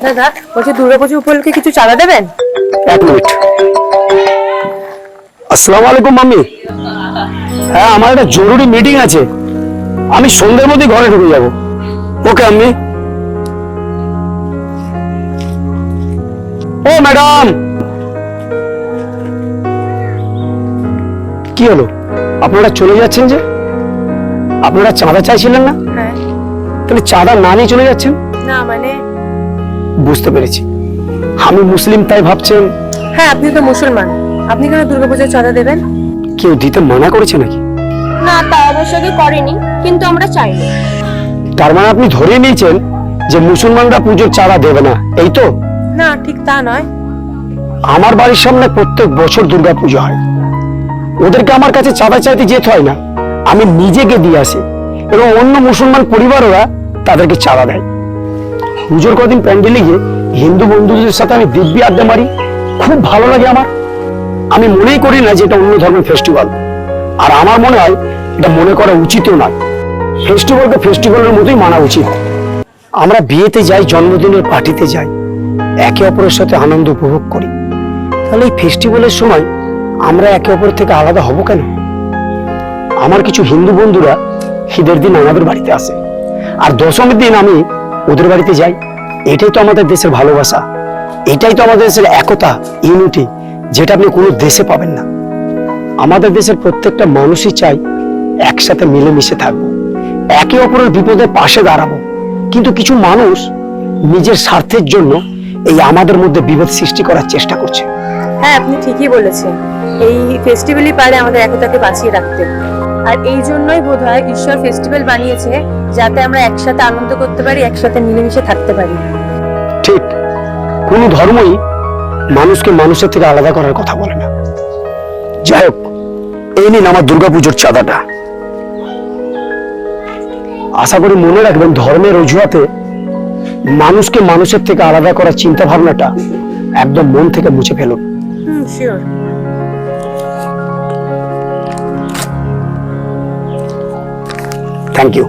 দাদা বলছি দুর্গাপুজো উপলক্ষে কিছু চাঁদা দেবেন? এক মিনিট। আসসালামু আলাইকুম মাম্মি। হ্যাঁ, আমার একটা জরুরি মিটিং আছে, আমি সন্ধ্যের মধ্যে ঘরে ঢুকে যাব। ওকে আম্মি। ও ম্যাডাম, কি হলো? আপনারা চলে যাচ্ছেন যে? আপনারা চাঁদা চাইছিলেন না? হ্যাঁ। তাহলে চাঁদা না নিয়ে চলে যাচ্ছেন? না মানে বুঝতে পেরেছি, আমি মুসলিম তাই ভাবছেন। হ্যাঁ, আপনি তো মুসলমান, আপনি কেন দুর্গাপুজোর চাঁদা দেবেন? কেউ দিতে মানা করেছে নাকি? না, তা অবশ্যই করেনি, কিন্তু আমরা চাইনি। তার মানে আপনি ধরে নিয়েছেন যে মুসলমানরা পুজোর চাঁদা দেবে না, এই তো? না, ঠিক তা নয়। আমার বাড়ির সামনে প্রত্যেক বছর দুর্গা পুজো হয়, ওদেরকে আমার কাছে চাঁদা চাইতে যেতে হয় না, আমি নিজে গিয়ে দিয়ে আসি এবং অন্য মুসলমান পরিবাররা তাদেরকে চাঁদা দেয়। পুজোর কদিন প্যান্ডেলে গিয়ে হিন্দু বন্ধুদের সাথে আমি দিব্যি আড্ডা মারি, খুব ভালো লাগে আমার। আমি মনেই করি না যে এটা অন্য ধর্মের ফেস্টিভ্যাল, আর আমার মনে হয় এটা মনে করা উচিতও নয়। ফেস্টিভ্যালকে ফেস্টিভ্যালের মতোই মানা উচিত। আমরা বিয়েতে যাই, জন্মদিনের পার্টিতে যাই, একে অপরের সাথে আনন্দ উপভোগ করি, তাহলে এই ফেস্টিভ্যালের সময় আমরা একে অপরের থেকে আলাদা হব কেন? আমার কিছু হিন্দু বন্ধুরা ঈদের দিন আমাদের বাড়িতে আসে, আর দশমীর দিন আমি ওদের বাড়িতে যাই। এটাই তো আমাদের দেশের ভালোবাসা, এটাই তো আমাদের দেশের একতা, ইউনিটি, যেটা আপনি কোনো দেশে পাবেন না। আমাদের দেশের প্রত্যেকটা মানুষই চাই একসাথে মিলেমিশে থাকবো, একে অপরের বিপদে পাশে দাঁড়াবো, কিন্তু কিছু মানুষ নিজের স্বার্থের জন্য এই আমাদের মধ্যে বিভেদ সৃষ্টি করার চেষ্টা করছে। হ্যাঁ, আপনি ঠিকই বলেছেন, এই ফেস্টিভ্যালই পারে আমাদের একতাকে বাঁচিয়ে রাখতে। আর এই জন্যই বোধহয় ঈশ্বর ফেস্টিভ্যাল বানিয়েছে, যাতে আমরা একসাথে আনন্দ করতে পারি, একসাথে মিলেমিশে থাকতে পারি। ঠিক, কোনো ধর্মই মানুষকে মানুষের থেকে আলাদা করার কথা বলে না। যাই হোক, এই নিন আমার দুর্গাপুজোর চাঁদাটা। আশা করি মনে রাখবেন, ধর্মের অজুহাতে মানুষকে মানুষের থেকে আলাদা করার চিন্তা ভাবনাটা একদম মন থেকে মুছে ফেলুন। শিওর। Thank you.